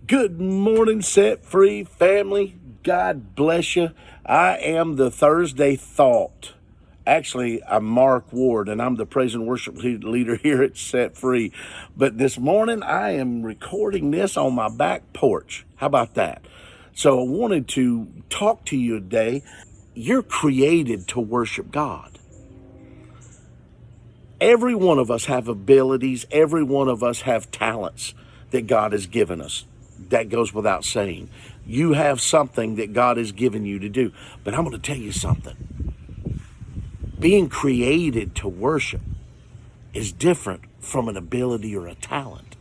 Good morning, Set Free family. God bless you. I am the Thursday Thought. Actually, I'm Mark Ward, and I'm the praise and worship leader here at Set Free. But this morning, I am recording this on my back porch. How about that? So I wanted to talk to you today. You're created to worship God. Every one of us have abilities. Every one of us have talents that God has given us. That goes without saying. You have something that God has given you to do. But I'm going to tell you something. Being created to worship is different from an ability or a talent.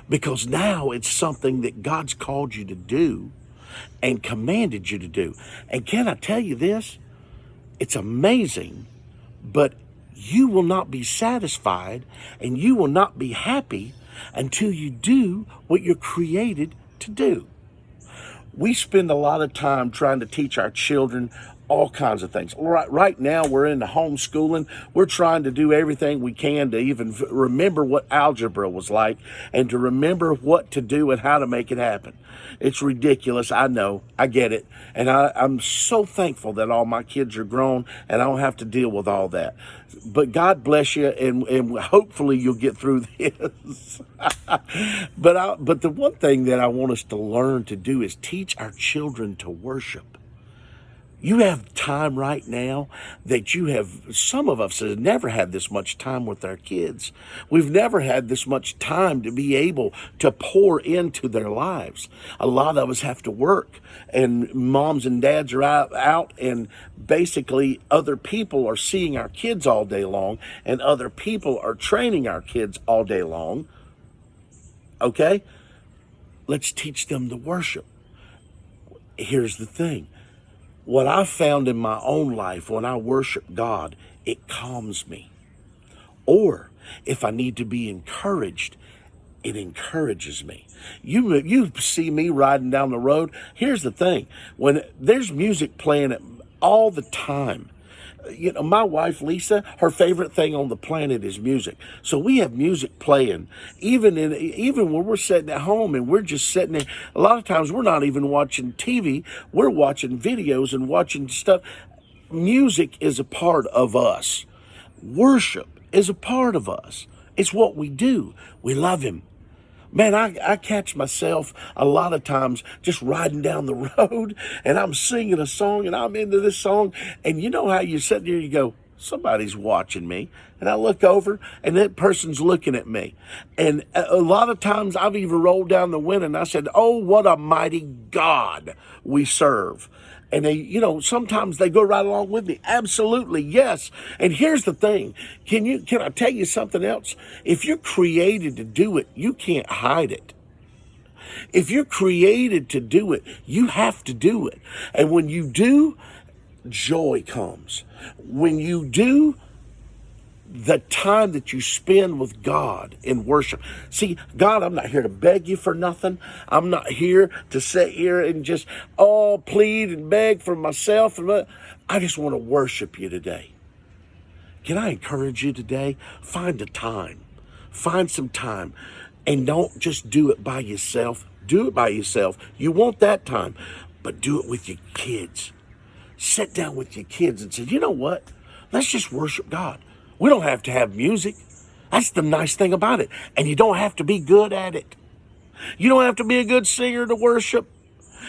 Because now it's something that God's called you to do and commanded you to do. And can I tell you this? It's amazing, but you will not be satisfied and you will not be happy until you do what you're created to do. We spend a lot of time trying to teach our children all kinds of things. Right now, we're in the homeschooling. We're trying to do everything we can to even remember what algebra was like and to remember what to do and how to make it happen. It's ridiculous. I know. I get it. And I'm so thankful that all my kids are grown and I don't have to deal with all that. But God bless you, and hopefully you'll get through this. But the one thing that I want us to learn to do is teach our children to worship. You have time right now that some of us have never had this much time with our kids. We've never had this much time to be able to pour into their lives. A lot of us have to work, and moms and dads are out, and basically other people are seeing our kids all day long, and other people are training our kids all day long. Okay? Let's teach them to worship. Here's the thing. What I found in my own life, when I worship God, it calms me. Or if I need to be encouraged, it encourages me. You see me riding down the road. Here's the thing. When there's music playing all the time, my wife, Lisa, her favorite thing on the planet is music. So we have music playing, even when we're sitting at home and we're just sitting there. A lot of times we're not even watching TV. We're watching videos and watching stuff. Music is a part of us. Worship is a part of us. It's what we do. We love Him. Man, I catch myself a lot of times just riding down the road and I'm singing a song and I'm into this song. And you know how you sit there and you go, somebody's watching me. And I look over and that person's looking at me. And a lot of times I've even rolled down the window and I said, oh, what a mighty God we serve. And they, sometimes they go right along with me. Absolutely, yes. And here's the thing. Can I tell you something else? If you're created to do it, you can't hide it. If you're created to do it, you have to do it. And when you do, joy comes. When you do, the time that you spend with God in worship. See, God, I'm not here to beg you for nothing. I'm not here to sit here and just, plead and beg for myself. I just want to worship you today. Can I encourage you today? Find a time. Find some time. And don't just do it by yourself. Do it by yourself. You want that time. But do it with your kids. Sit down with your kids and say, you know what? Let's just worship God. We don't have to have music. That's the nice thing about it. And you don't have to be good at it. You don't have to be a good singer to worship.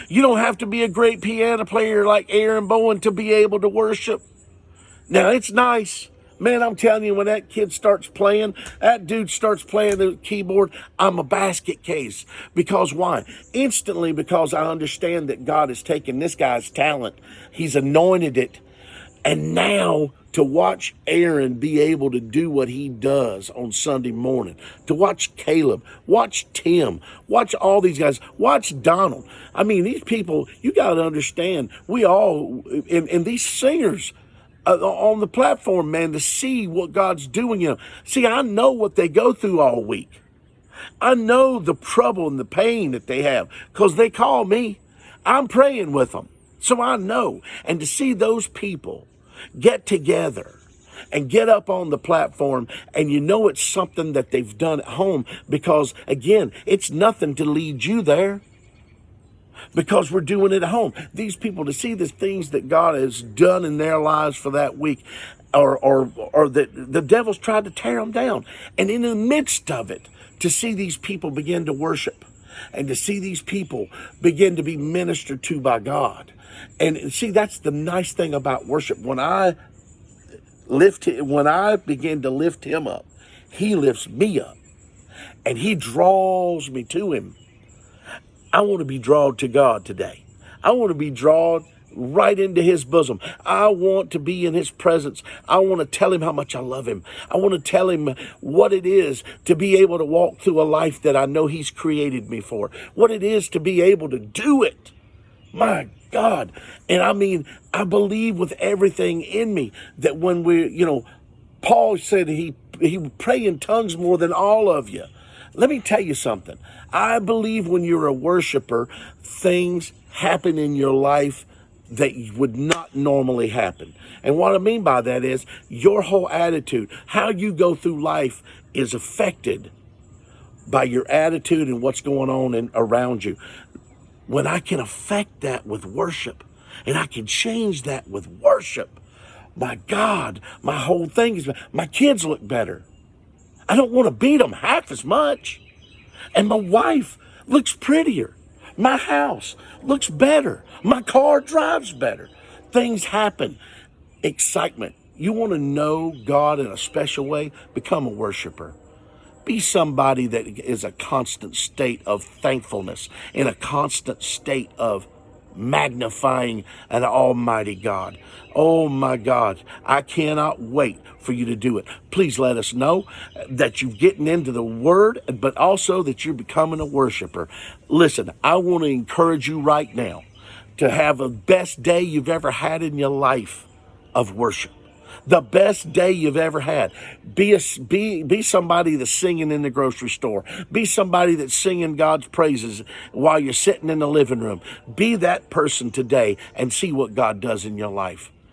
You don't have to be a great piano player like Aaron Bowen to be able to worship. Now, it's nice. Man, I'm telling you, when that kid starts playing, that dude starts playing the keyboard, I'm a basket case. Because why? Instantly, because I understand that God has taken this guy's talent. He's anointed it. And now to watch Aaron be able to do what he does on Sunday morning, to watch Caleb, watch Tim, watch all these guys, watch Donald. I mean, these people, you got to understand, we all, and these singers on the platform, man, to see what God's doing. See, I know what they go through all week. I know the trouble and the pain that they have because they call me. I'm praying with them. So I know. And to see those people get together and get up on the platform, and you know it's something that they've done at home, because again, it's nothing to lead you there, because we're doing it at home. These people, to see the things that God has done in their lives for that week, or that the devil's tried to tear them down. And in the midst of it, to see these people begin to worship, and to see these people begin to be ministered to by God. And see, that's the nice thing about worship. When I begin to lift him up, he lifts me up, and he draws me to him. I want to be drawn to God today. I want to be drawn right into his bosom. I want to be in his presence. I want to tell him how much I love him. I want to tell him what it is to be able to walk through a life that I know he's created me for. What it is to be able to do it. My God. And I mean, I believe with everything in me that when Paul said he would pray in tongues more than all of you. Let me tell you something. I believe when you're a worshiper, things happen in your life that would not normally happen. And what I mean by that is your whole attitude, how you go through life, is affected by your attitude and what's going on around you. When I can affect that with worship, and I can change that with worship, my God, my whole thing is, my kids look better. I don't want to beat them half as much. And my wife looks prettier. My house looks better. My car drives better. Things happen. Excitement. You want to know God in a special way? Become a worshiper. Be somebody that is a constant state of thankfulness, in a constant state of magnifying an almighty God. Oh my God, I cannot wait for you to do it. Please let us know that you're getting into the word, but also that you're becoming a worshiper. Listen, I want to encourage you right now to have the best day you've ever had in your life of worship. The best day you've ever had. Be somebody that's singing in the grocery store. Be somebody that's singing God's praises while you're sitting in the living room. Be that person today and see what God does in your life.